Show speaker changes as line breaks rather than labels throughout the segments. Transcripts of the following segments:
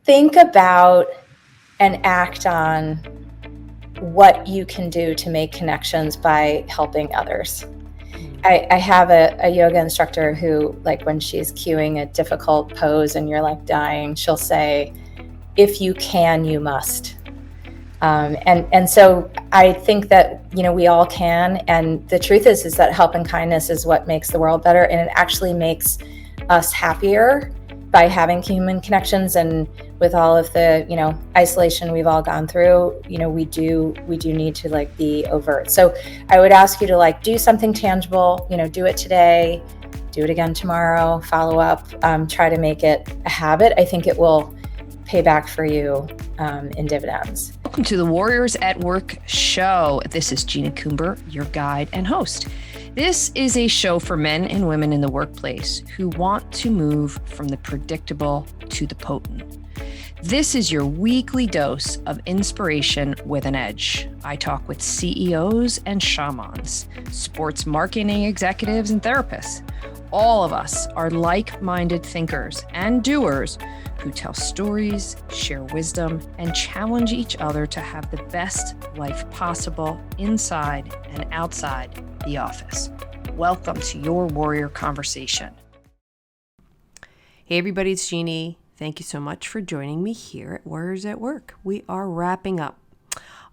think about and act on what you can do to make connections by helping others. I have a yoga instructor who, like, when she's cueing a difficult pose and you're like dying, she'll say, if you can, you must. And so I think that, we all can. And the truth is that help and kindness is what makes the world better. And it actually makes us happier by having human connections. And with all of the, isolation we've all gone through, we do need to be overt. So I would ask you to do something tangible, do it today, do it again tomorrow, follow up, try to make it a habit. I think it will pay back for you in dividends.
Welcome to the Warriors at Work show. This is Gina Coomber, your guide and host. This is a show for men and women in the workplace who want to move from the predictable to the potent. This is your weekly dose of inspiration with an edge. I talk with CEOs and shamans, sports marketing executives and therapists. All of us are like-minded thinkers and doers who tell stories, share wisdom, and challenge each other to have the best life possible inside and outside the office. Welcome to your Warrior Conversation.
Hey everybody, it's Jeannie. Thank you so much for joining me here at Warriors at Work. We are wrapping up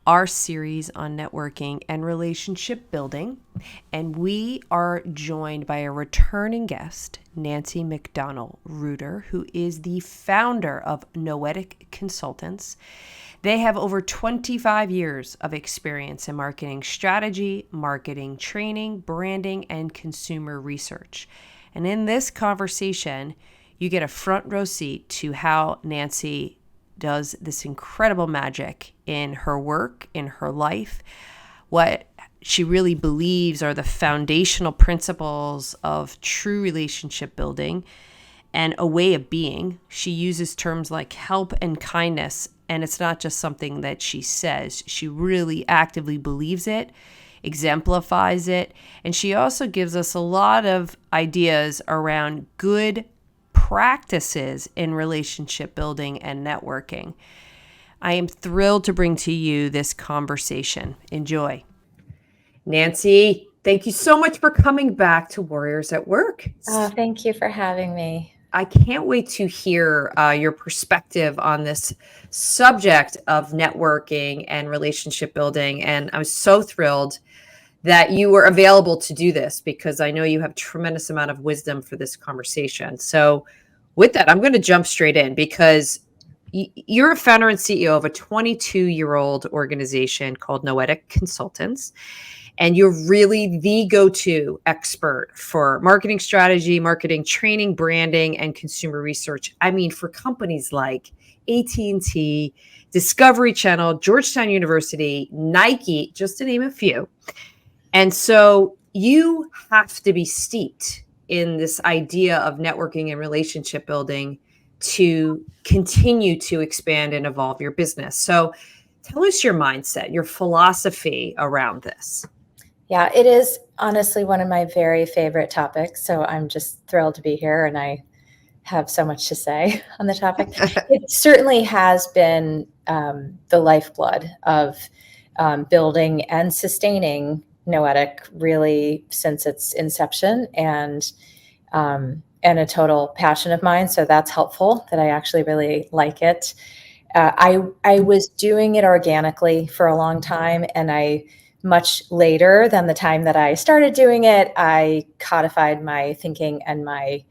our series on networking and relationship building, and we are joined by a returning guest, Nancie McDonnell Ruder, who is the founder of Noetic Consultants. They have over 25 years of experience in marketing strategy, marketing training, branding, and consumer research. And in this conversation, you get a front row seat to how Nancie does this incredible magic in her work, in her life, what she really believes are the foundational principles of true relationship building and a way of being. She uses terms like help and kindness, and it's not just something that she says. She really actively believes it, exemplifies it, and she also gives us a lot of ideas around good practices in relationship building and networking. I am thrilled to bring to you this conversation. Enjoy. Nancie, thank you so much for coming back to Warriors at Work.
Oh, thank you for having me.
I can't wait to hear your perspective on this subject of networking and relationship building. And I was so thrilled that you were available to do this because I know you have a tremendous amount of wisdom for this conversation. So with that, I'm going to jump straight in because you're a founder and CEO of a 22-year-old organization called Noetic Consultants, and you're really the go-to expert for marketing strategy, marketing training, branding, and consumer research. I mean, for companies like AT&T, Discovery Channel, Georgetown University, Nike, just to name a few. And so you have to be steeped in this idea of networking and relationship building to continue to expand and evolve your business. So tell us your mindset, your philosophy around this.
Yeah, it is honestly one of my very favorite topics. So I'm just thrilled to be here, and I have so much to say on the topic. It certainly has been the lifeblood of building and sustaining Noetic really since its inception, and a total passion of mine. So that's helpful that I actually really like it. I was doing it organically for a long time, and much later than the time that I started doing it, I codified my thinking and my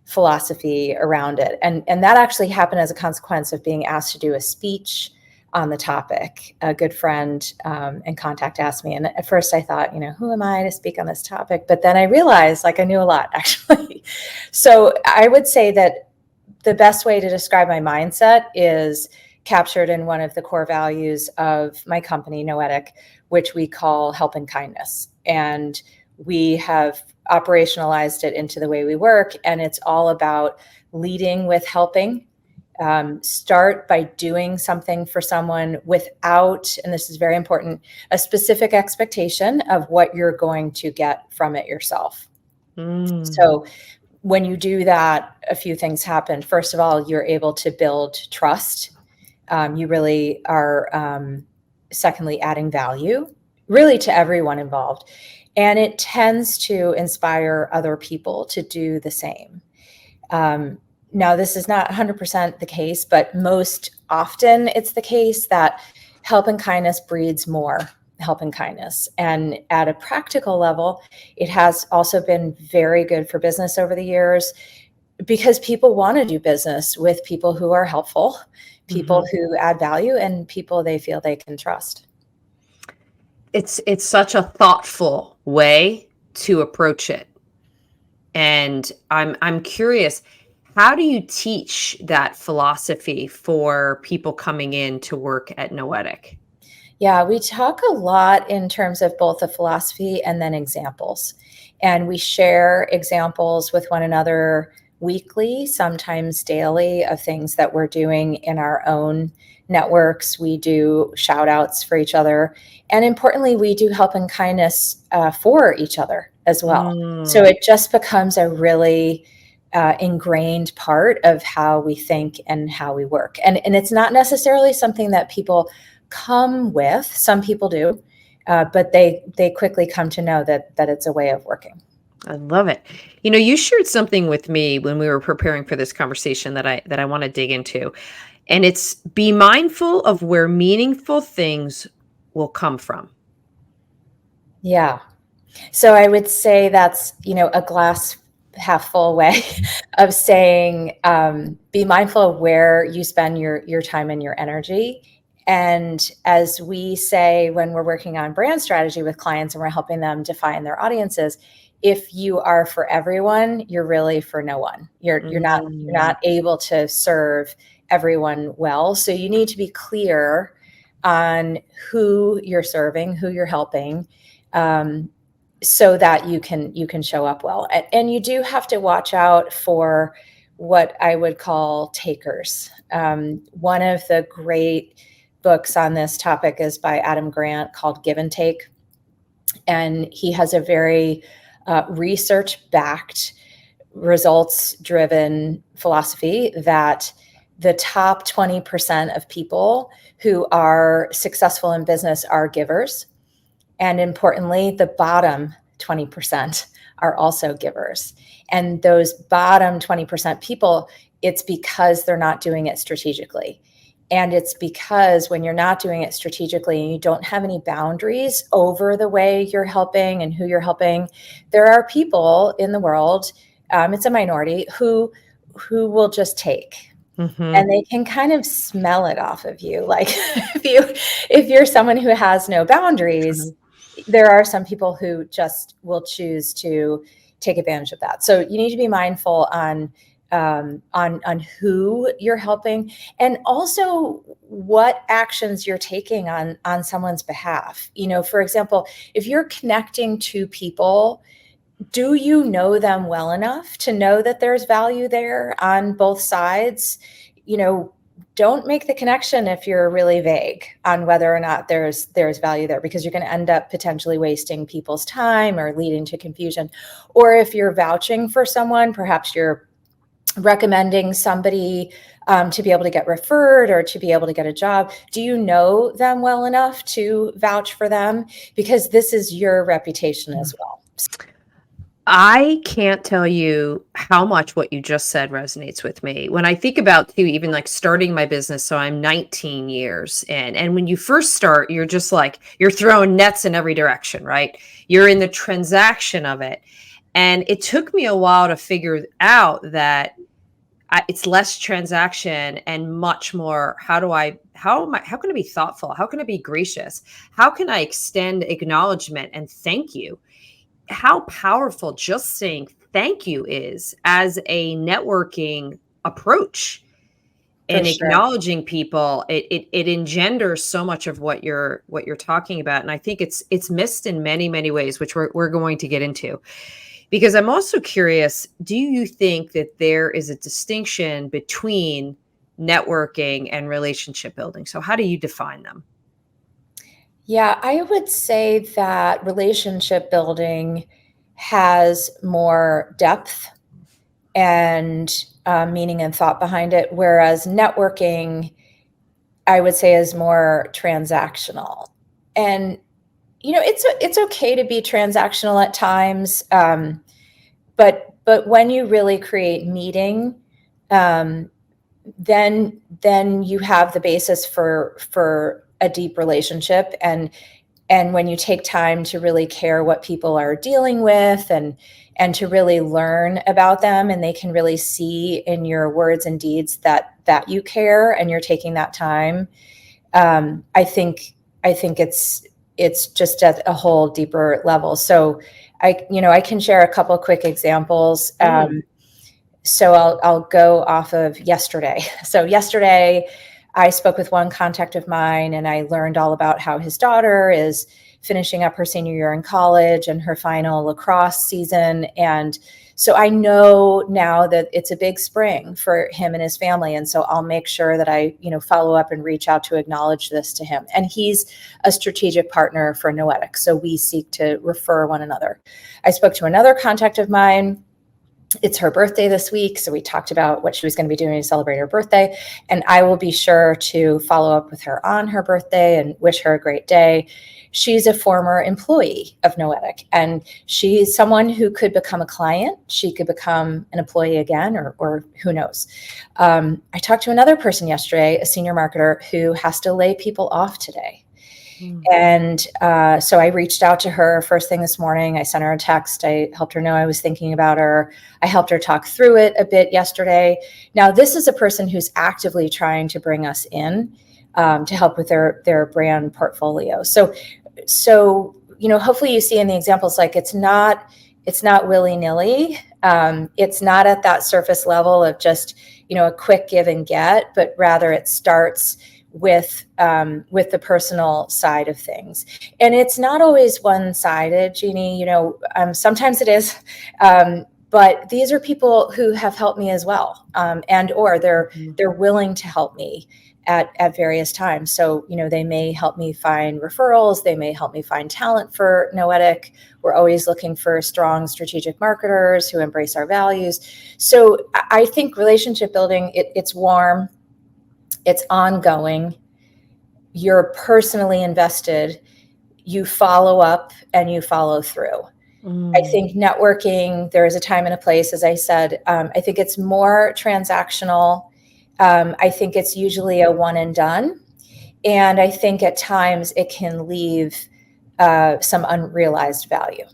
philosophy around it. And that actually happened as a consequence of being asked to do a speech on the topic. A good friend and contact asked me. And at first I thought, who am I to speak on this topic? But then I realized I knew a lot, actually. So I would say that the best way to describe my mindset is captured in one of the core values of my company, Noetic, which we call help and kindness. And we have operationalized it into the way we work. And it's all about leading with helping. Start by doing something for someone without, and this is very important, a specific expectation of what you're going to get from it yourself. So when you do that, a few things happen. First of all, you're able to build trust. You really are, secondly, adding value really to everyone involved. And it tends to inspire other people to do the same. Now, this is not 100% the case, but most often it's the case that help and kindness breeds more help and kindness. And at a practical level, it has also been very good for business over the years because people want to do business with people who are helpful, people who add value, and people they feel they can trust.
It's such a thoughtful way to approach it. And I'm curious, how do you teach that philosophy for people coming in to work at Noetic?
Yeah, we talk a lot in terms of both the philosophy and then examples. And we share examples with one another weekly, sometimes daily, of things that we're doing in our own networks. We do shout outs for each other. And importantly, we do help and kindness for each other as well. So it just becomes a really ingrained part of how we think and how we work. And it's not necessarily something that people come with. Some people do, but they quickly come to know that it's a way of working.
I love it. You shared something with me when we were preparing for this conversation that I want to dig into. And it's be mindful of where meaningful things will come from.
Yeah. So I would say that's, a glass half full way of saying, be mindful of where you spend your time and your energy. And as we say, when we're working on brand strategy with clients and we're helping them define their audiences, if you are for everyone, you're really for no one. You're not able to serve everyone well. So you need to be clear on who you're serving, who you're helping, so that you can show up well. And you do have to watch out for what I would call takers. One of the great books on this topic is by Adam Grant called Give and Take. And he has a very research-backed, results-driven philosophy that the top 20% of people who are successful in business are givers. And importantly, the bottom 20% are also givers. And those bottom 20% people, it's because they're not doing it strategically. And it's because when you're not doing it strategically and you don't have any boundaries over the way you're helping and who you're helping, there are people in the world, it's a minority, who will just take. And they can kind of smell it off of you. Like if you're someone who has no boundaries, there are some people who just will choose to take advantage of that. So you need to be mindful on who you're helping, and also what actions you're taking on someone's behalf. For example, if you're connecting to people, do you know them well enough to know that there's value there on both sides? Don't make the connection if you're really vague on whether or not there's value there, because you're going to end up potentially wasting people's time or leading to confusion. Or if you're vouching for someone, perhaps you're recommending somebody to be able to get referred or to be able to get a job. Do you know them well enough to vouch for them? Because this is your reputation as well.
I can't tell you how much what you just said resonates with me. When I think about too, even like starting my business, so I'm 19 years in, and when you first start, you're just like, you're throwing nets in every direction, right? You're in the transaction of it. And it took me a while to figure out that it's less transaction and much more, how can I be thoughtful? How can I be gracious? How can I extend acknowledgement and thank you? How powerful just saying thank you is as a networking approach. And acknowledging people, it engenders so much of what you're talking about. And I think it's missed in many, many ways, which we're going to get into. Because I'm also curious, do you think that there is a distinction between networking and relationship building? So how do you define them?
Yeah, I would say that relationship building has more depth and meaning and thought behind it. Whereas networking, I would say, is more transactional. And it's okay to be transactional at times, but when you really create meaning, then you have the basis for a deep relationship. And when you take time to really care what people are dealing with, and to really learn about them, and they can really see in your words and deeds that you care and you're taking that time, I think it's just at a whole deeper level. So I can share a couple quick examples. So I'll go off of yesterday. So yesterday I spoke with one contact of mine, and I learned all about how his daughter is finishing up her senior year in college and her final lacrosse season. And so I know now that it's a big spring for him and his family. And so I'll make sure that I, follow up and reach out to acknowledge this to him. And he's a strategic partner for Noetic, so we seek to refer one another. I spoke to another contact of mine. It's her birthday this week, so we talked about what she was going to be doing to celebrate her birthday. And I will be sure to follow up with her on her birthday and wish her a great day. She's a former employee of Noetic, and she's someone who could become a client. She could become an employee again, or who knows. I talked to another person yesterday, a senior marketer, who has to lay people off today. And so I reached out to her first thing this morning. I sent her a text. I helped her know I was thinking about her. I helped her talk through it a bit yesterday. Now, this is a person who's actively trying to bring us in to help with their brand portfolio. So hopefully you see in the examples, like it's not willy-nilly. It's not at that surface level of just a quick give and get, but rather it starts with the personal side of things. And it's not always one-sided, Jeannie. Sometimes it is, but these are people who have helped me as well, or they're willing to help me at various times. So they may help me find referrals. They may help me find talent for Noetic. We're always looking for strong strategic marketers who embrace our values. So I think relationship building, it's warm. It's ongoing. You're personally invested. You follow up and you follow through. I think networking, there is a time and a place, as I said. I think it's more transactional. I think it's usually a one and done. And I think at times it can leave some unrealized value.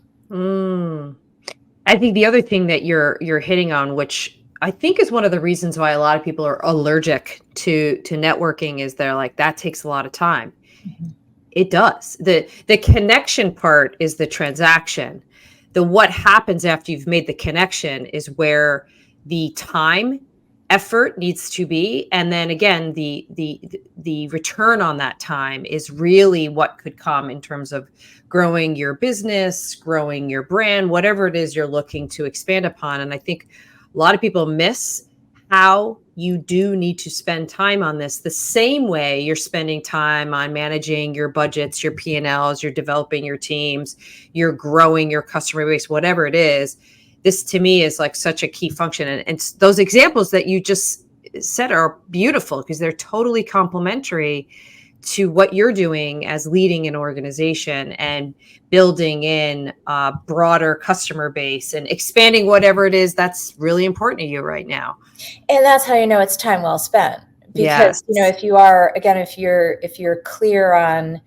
I think the other thing that you're hitting on, which I think is one of the reasons why a lot of people are allergic to networking, is they're like, that takes a lot of time. Mm-hmm. It does. The connection part is the transaction. The what happens after you've made the connection is where the time, effort needs to be. And then again, the return on that time is really what could come in terms of growing your business, growing your brand, whatever it is you're looking to expand upon. And I think a lot of people miss how you do need to spend time on this the same way you're spending time on managing your budgets, your P&Ls, you're developing your teams, you're growing your customer base, whatever it is. This to me is like such a key function. And those examples that you just said are beautiful because they're totally complementary to what you're doing as leading an organization and building in a broader customer base and expanding whatever it is that's really important to you right now.
And that's how it's time well spent. Because,
yes.
if you are, again, if you're clear on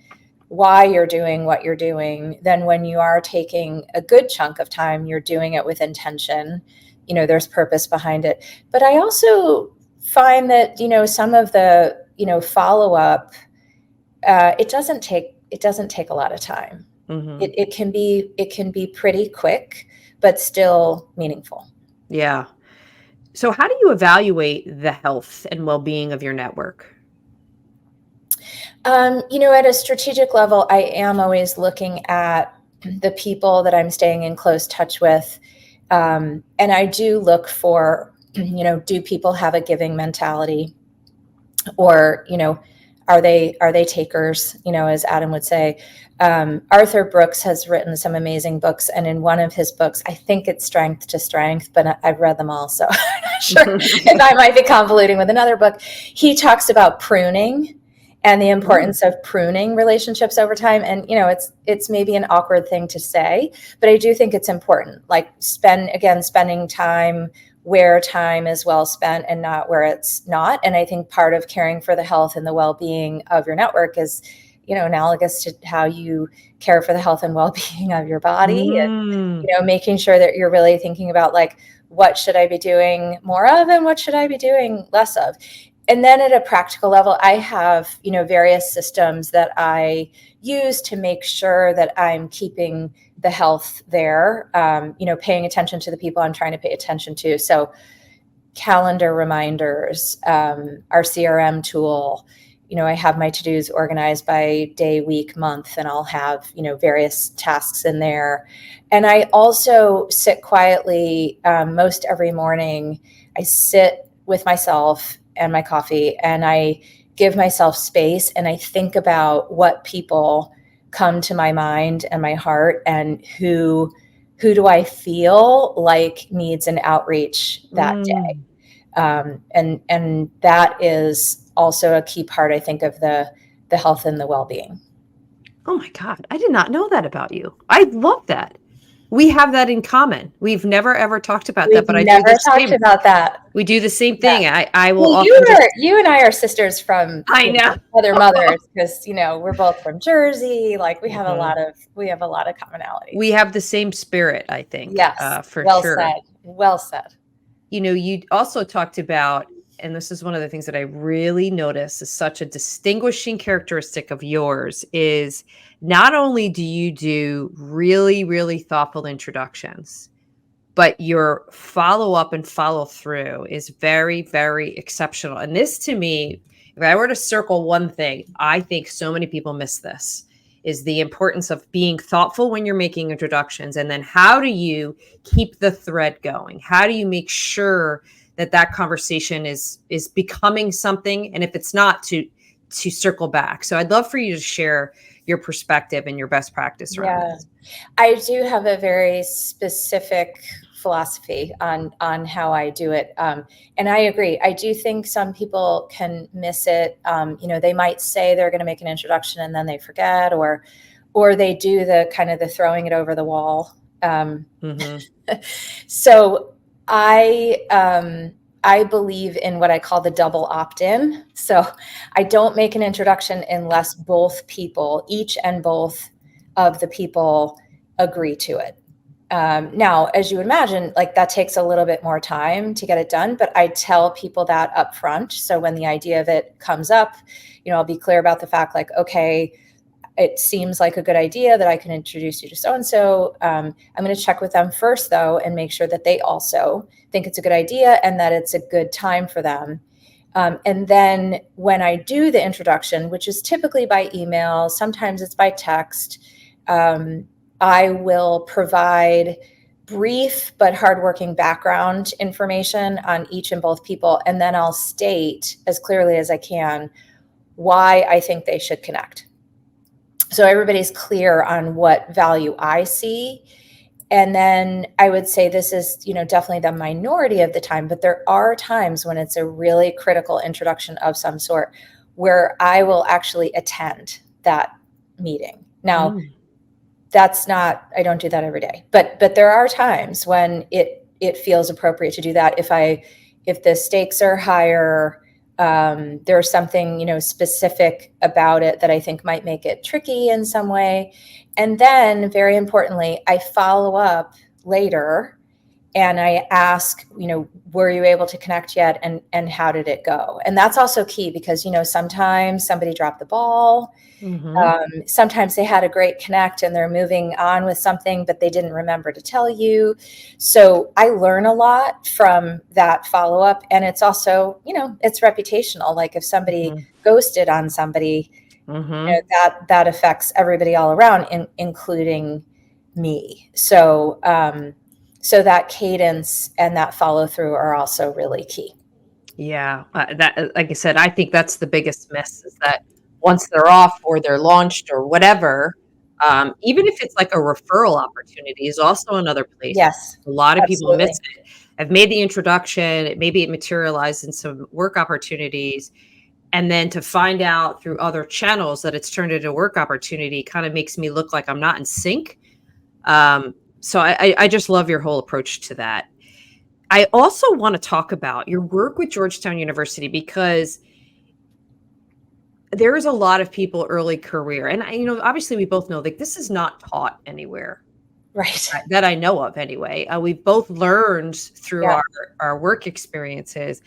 why you're doing what you're doing, then when you are taking a good chunk of time, you're doing it with intention. There's purpose behind it. But I also find that, some of the, follow-up, it doesn't take a lot of time. Mm-hmm. It can be pretty quick, but still meaningful.
Yeah. So how do you evaluate the health and well-being of your network?
At a strategic level, I am always looking at the people that I'm staying in close touch with. And I do look for, do people have a giving mentality? Or, are they takers? As Adam would say. Arthur Brooks has written some amazing books, and in one of his books, I think it's Strength to Strength, but I've read them all, so I'm not sure if I might be convoluting with another book. He talks about pruning and the importance of pruning relationships over time. And, it's maybe an awkward thing to say, but I do think it's important. Like spending time where time is well spent and not where it's not. And I think part of caring for the health and the well-being of your network is, analogous to how you care for the health and well-being of your body. And, making sure that you're really thinking about, like, what should I be doing more of and what should I be doing less of? And then at a practical level, I have, various systems that I use to make sure that I'm keeping the health there, paying attention to the people I'm trying to pay attention to. So calendar reminders, our CRM tool, I have my to-dos organized by day, week, month, and I'll have, various tasks in there. And I also sit quietly most every morning. I sit with myself and my coffee, and I give myself space, and I think about what people come to my mind and my heart, and who do I feel like needs an outreach that day. And that is also a key part, I think, of the health and the well-being.
Oh my God. I did not know that about you. I love that. We have that in common. We've never ever talked about that, but I do the same.
About that.
We do the same thing.
Yeah.
I will
often you and I are sisters from other mothers, because we're both from Jersey. Like we have a lot of commonality.
We have the same spirit, I think.
Yes,
for
well
sure.
said. Well said.
You also talked about, and this is one of the things that I really notice is such a distinguishing characteristic of yours, is not only do you do really, really thoughtful introductions, but your follow-up and follow-through is very, very exceptional. And this, to me, if I were to circle one thing, I think so many people miss this, is the importance of being thoughtful when you're making introductions. And then how do you keep the thread going? How do you make sure that conversation is becoming something? And if it's not, to circle back. So I'd love for you to share your perspective and your best practice around this.
I do have a very specific philosophy on how I do it. And I agree. I do think some people can miss it. They might say they're going to make an introduction and then they forget, or they do the kind of the throwing it over the wall. So I believe in what I call the double opt-in. So I don't make an introduction unless each and both of the people agree to it. Now, as you would imagine, like that takes a little bit more time to get it done, but I tell people that up front. So when the idea of it comes up, I'll be clear about the fact, like, okay, it seems like a good idea that I can introduce you to so-and-so. I'm going to check with them first, though, and make sure that they also think it's a good idea and that it's a good time for them. And then when I do the introduction, which is typically by email, sometimes it's by text, I will provide brief but hardworking background information on each and both people. And then I'll state as clearly as I can why I think they should connect. So everybody's clear on what value I see. And then I would say this is, definitely the minority of the time, but there are times when it's a really critical introduction of some sort where I will actually attend that meeting. Now, I don't do that every day, but there are times when it feels appropriate to do that. If the stakes are higher, there's something, specific about it that I think might make it tricky in some way. And then very importantly, I follow up later and I ask, were you able to connect yet? And how did it go? And that's also key because, sometimes somebody dropped the ball. Sometimes they had a great connect and they're moving on with something, but they didn't remember to tell you. So I learn a lot from that follow-up. And it's also, it's reputational. Like if somebody ghosted on somebody, that affects everybody all around, including me. So, so that cadence and that follow through are also really key.
Yeah. That, like I said, I think that's the biggest miss, is that once they're off or they're launched or whatever, even if it's like a referral opportunity is also another place.
Yes,
A lot of people miss
absolutely.
it. I've made the introduction, maybe it materialized in some work opportunities. And then to find out through other channels that it's turned into a work opportunity kind of makes me look like I'm not in sync. So I just love your whole approach to that. I also want to talk about your work with Georgetown University because there is a lot of people early career, and obviously we both know like this is not taught anywhere
Right.
that I know of anyway. We've both learned through
Yeah.
our work experiences.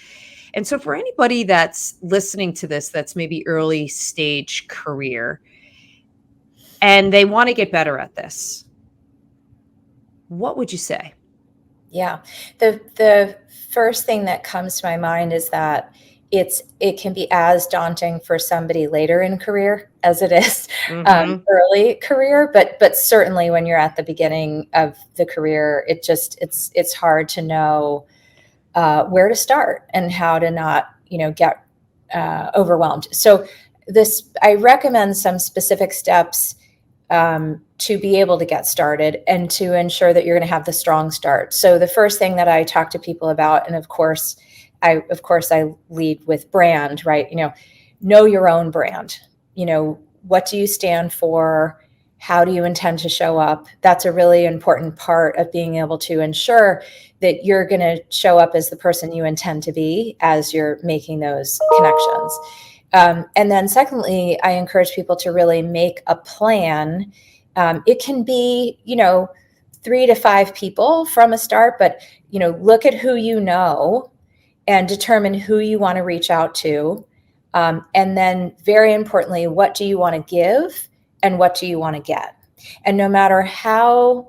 And so for anybody that's listening to this, that's maybe early stage career and they want to get better at this, what would you say?
Yeah. The first thing that comes to my mind is that it can be as daunting for somebody later in career as it is
Mm-hmm.
early career, but certainly when you're at the beginning of the career, it's hard to know where to start and how to not get overwhelmed. So I recommend some specific steps to be able to get started and to ensure that you're going to have the strong start. So the first thing that I talk to people about, and of course I lead with brand, right? Know your own brand. What do you stand for? How do you intend to show up? That's a really important part of being able to ensure that you're going to show up as the person you intend to be as you're making those connections. And then secondly, I encourage people to really make a plan. It can be, 3 to 5 people from a start, but, look at who you know and determine who you want to reach out to. And then very importantly, what do you want to give and what do you want to get? And no matter how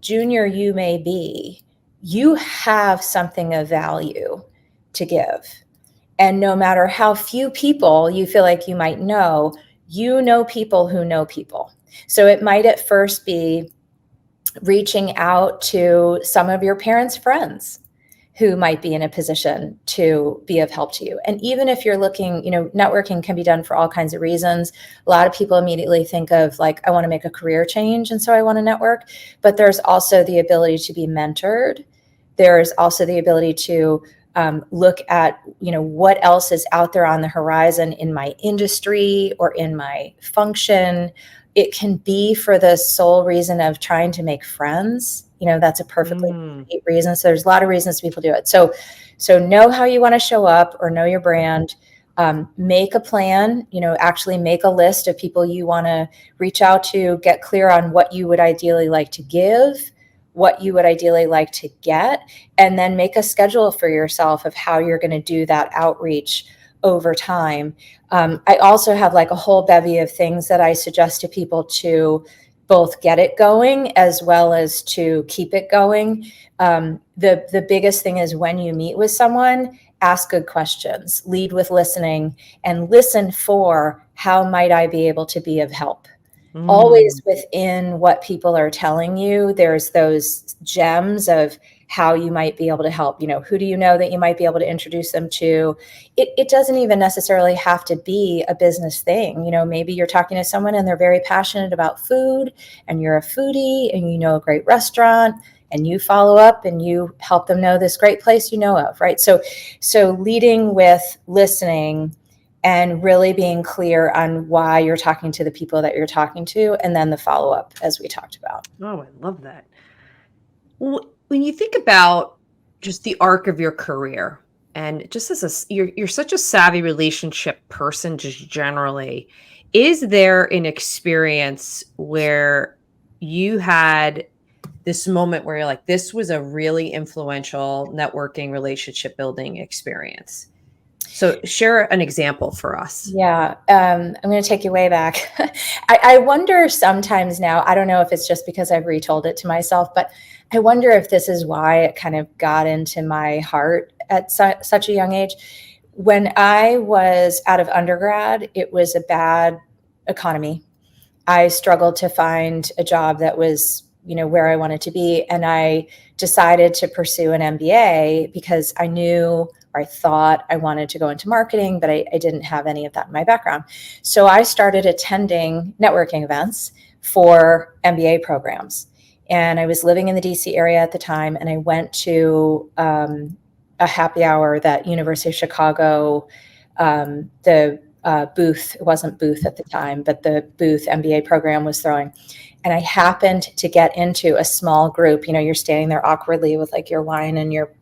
junior you may be, you have something of value to give. And no matter how few people you feel like you might know, you know people who know people. So it might at first be reaching out to some of your parents' friends who might be in a position to be of help to you. And even if you're looking, networking can be done for all kinds of reasons. A lot of people immediately think of like, I want to make a career change, and so I want to network. But there's also the ability to be mentored. There's also the ability to look at, what else is out there on the horizon in my industry or in my function. It can be for the sole reason of trying to make friends. That's a perfectly great reason. So there's a lot of reasons people do it. So know how you want to show up or know your brand. Make a plan, actually make a list of people you want to reach out to, get clear on what you would ideally like to give, what you would ideally like to get, and then make a schedule for yourself of how you're going to do that outreach over time. I also have like a whole bevy of things that I suggest to people to both get it going as well as to keep it going. The biggest thing is when you meet with someone, ask good questions, lead with listening, and listen for how might I be able to be of help. Always within what people are telling you, there's those gems of how you might be able to help. Who do you know that you might be able to introduce them to? It doesn't even necessarily have to be a business thing. Maybe you're talking to someone and they're very passionate about food and you're a foodie and you know a great restaurant and you follow up and you help them know this great place you know of, right? So leading with listening and really being clear on why you're talking to the people that you're talking to, and then the follow-up as we talked about.
Oh, I love that. Well, when you think about just the arc of your career, and just as you're such a savvy relationship person, just generally, is there an experience where you had this moment where you're like, this was a really influential networking relationship building experience? So share an example for us.
Yeah, I'm going to take you way back. I wonder sometimes now, I don't know if it's just because I've retold it to myself, but I wonder if this is why it kind of got into my heart at such a young age. When I was out of undergrad, it was a bad economy. I struggled to find a job that was, where I wanted to be. And I decided to pursue an MBA because I knew or I thought I wanted to go into marketing, but I didn't have any of that in my background. So I started attending networking events for MBA programs. And I was living in the DC area at the time, and I went to a happy hour that University of Chicago, the booth, it wasn't booth at the time, but the booth MBA program was throwing. And I happened to get into a small group. You know, you're standing there awkwardly with like your wine and your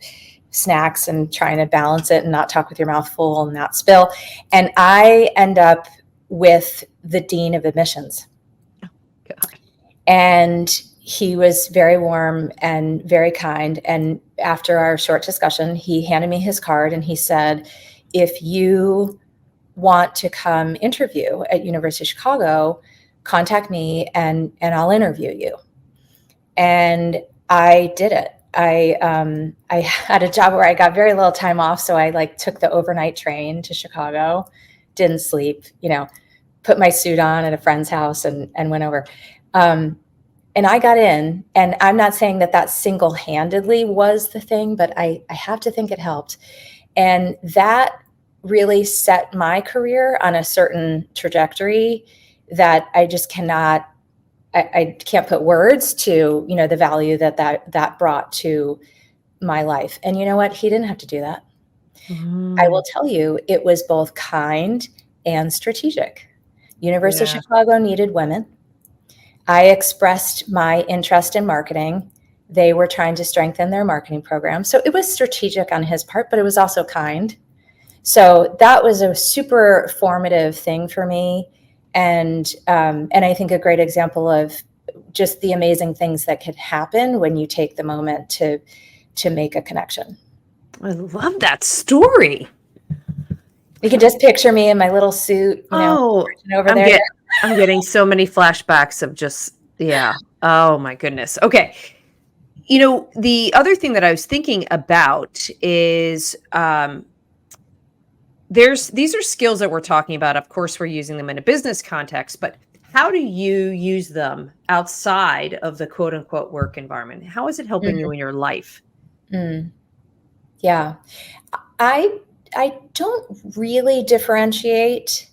snacks and trying to balance it and not talk with your mouth full and not spill. And I end up with the dean of admissions.
God.
And he was very warm and very kind. And after our short discussion, he handed me his card and he said, if you want to come interview at University of Chicago, contact me and I'll interview you. And I did it. I had a job where I got very little time off. So I like took the overnight train to Chicago, didn't sleep, you know, put my suit on at a friend's house and went over. And I got in, and I'm not saying that single-handedly was the thing, but I have to think it helped. And that really set my career on a certain trajectory that I just cannot, I can't put words to, you know, the value that brought to my life. And you know what? He didn't have to do that. I will tell you, it was both kind and strategic. University of Chicago needed women. I expressed my interest in marketing. They were trying to strengthen their marketing program. So it was strategic on his part, but it was also kind. So that was a super formative thing for me. And I think a great example of just the amazing things that could happen when you take the moment to make a connection.
I love that story.
You can just picture me in my little suit, you know, over there.
I'm getting so many flashbacks of just, oh my goodness. Okay. You know, the other thing that I was thinking about is these are skills that we're talking about. Of course, we're using them in a business context, but how do you use them outside of the quote unquote work environment? How is it helping you in your life?
Yeah. I don't really differentiate.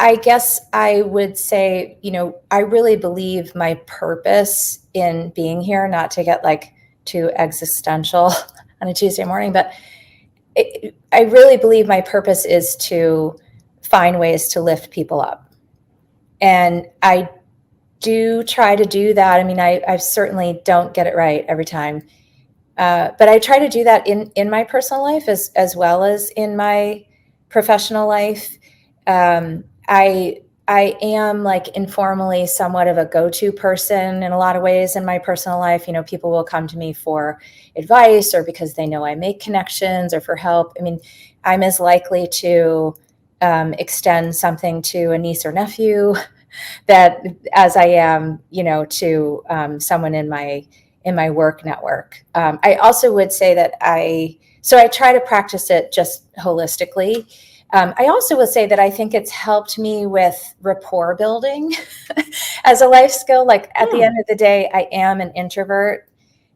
I guess I would say, you know, I really believe my purpose in being here, not to get like too existential on a Tuesday morning, but I really believe my purpose is to find ways to lift people up. And I do try to do that. I mean, I certainly don't get it right every time. But I try to do that in my personal life as well as in my professional life. I am like informally somewhat of a go-to person in a lot of ways in my personal life. You know, people will come to me for advice or because they know I make connections or for help. I mean, I'm as likely to extend something to a niece or nephew that as I am, you know, to someone in my work network. I also would say that I try to practice it just holistically. I also would say that I think it's helped me with rapport building as a life skill. Like at the end of the day, I am an introvert.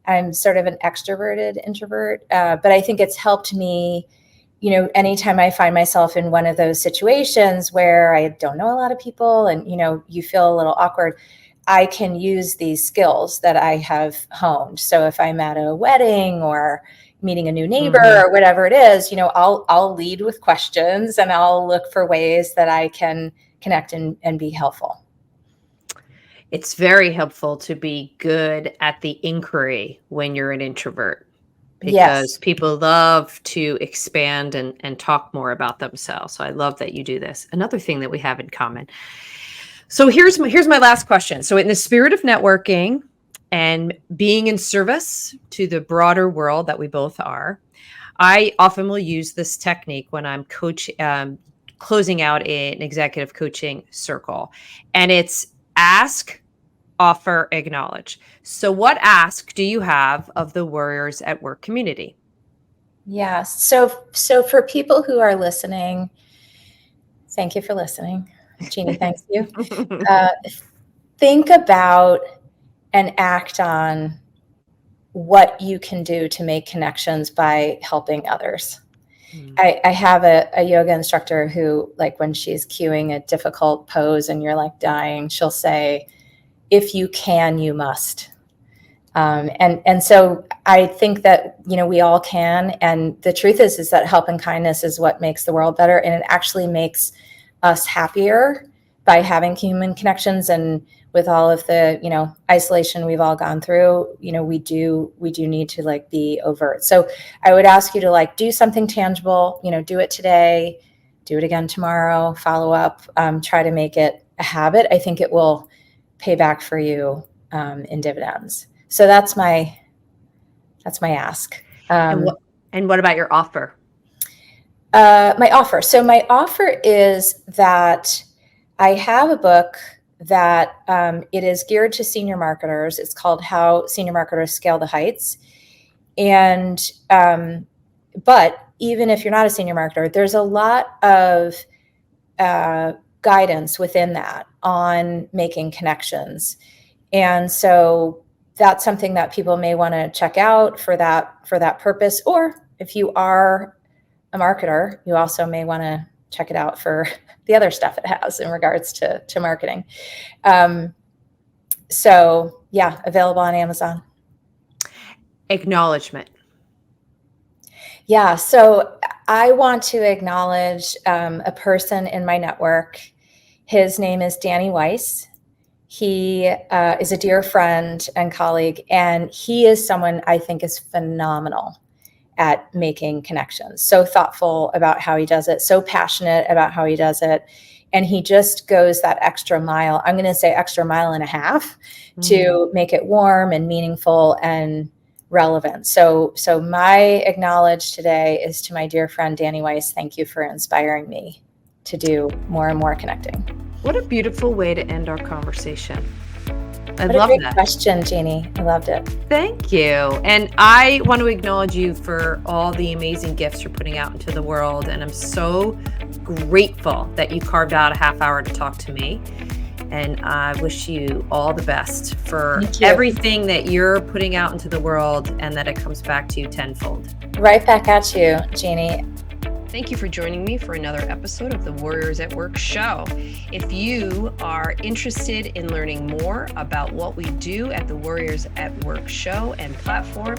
I'm sort of an extroverted introvert, but I think it's helped me, you know, anytime I find myself in one of those situations where I don't know a lot of people and, you know, you feel a little awkward, I can use these skills that I have honed. So if I'm at a wedding or meeting a new neighbor or whatever it is, you know, I'll lead with questions and I'll look for ways that I can connect and be helpful.
It's very helpful to be good at the inquiry when you're an introvert, because people love to expand and talk more about themselves. So I love that you do this. Another thing that we have in common. So here's my last question. So in the spirit of networking and being in service to the broader world that we both are, I often will use this technique when I'm closing out an executive coaching circle. And it's ask, offer, acknowledge. So what ask do you have of the Warriors at Work community?
Yeah. So for people who are listening, thank you for listening. Jeannie, thanks you. Think about and act on what you can do to make connections by helping others.
Mm.
I have a yoga instructor who, like, when she's cueing a difficult pose and you're like dying, she'll say, if you can, you must. And so I think that, we all can. And the truth is that help and kindness is what makes the world better. And it actually makes us happier by having human connections. And with all of the, isolation we've all gone through, we do need to like be overt. So I would ask you to like do something tangible, do it today, do it again tomorrow, follow up, try to make it a habit. I think it will pay back for you in dividends. So that's my ask.
And what about your offer?
My offer. So my offer is that I have a book that it is geared to senior marketers. It's called How Senior Marketers Scale the Heights. And but even if you're not a senior marketer, there's a lot of guidance within that on making connections. And so that's something that people may want to check out for that purpose. Or if you are a marketer, you also may want to check it out for the other stuff it has in regards to marketing. So yeah, available on Amazon.
Acknowledgement.
Yeah, so I want to acknowledge a person in my network. His name is Danny Weiss. He is a dear friend and colleague, and he is someone I think is phenomenal at making connections. So thoughtful about how he does it, so passionate about how he does it. And he just goes that extra mile. I'm going to say extra mile and a half to make it warm and meaningful and relevant. So my acknowledge today is to my dear friend, Danny Weiss. Thank you for inspiring me to do more and more connecting.
What a beautiful way to end our conversation. I
What
love
a great
that.
question, Jeannie. I loved it.
Thank you. And I want to acknowledge you for all the amazing gifts you're putting out into the world. And I'm so grateful that you carved out a half hour to talk to me. And I wish you all the best for everything that you're putting out into the world, and that it comes back to you tenfold.
Right back at you, Jeannie.
Thank you for joining me for another episode of the Warriors at Work show. If you are interested in learning more about what we do at the Warriors at Work show and platform,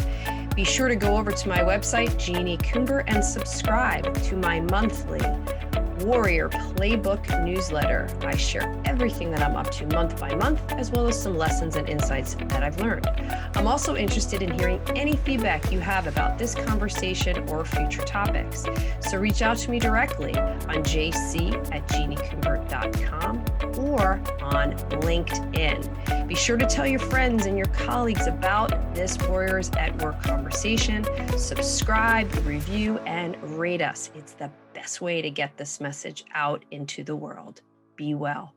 be sure to go over to my website, Jeannie Coomber, and subscribe to my monthly Warrior Playbook newsletter. I share everything that I'm up to month by month, as well as some lessons and insights that I've learned. I'm also interested in hearing any feedback you have about this conversation or future topics. So reach out to me directly on jc@jeanniecoomber.com or on LinkedIn. Be sure to tell your friends and your colleagues about this Warriors at Work conversation. Subscribe, review, and rate us. It's the best way to get this message out into the world. Be well.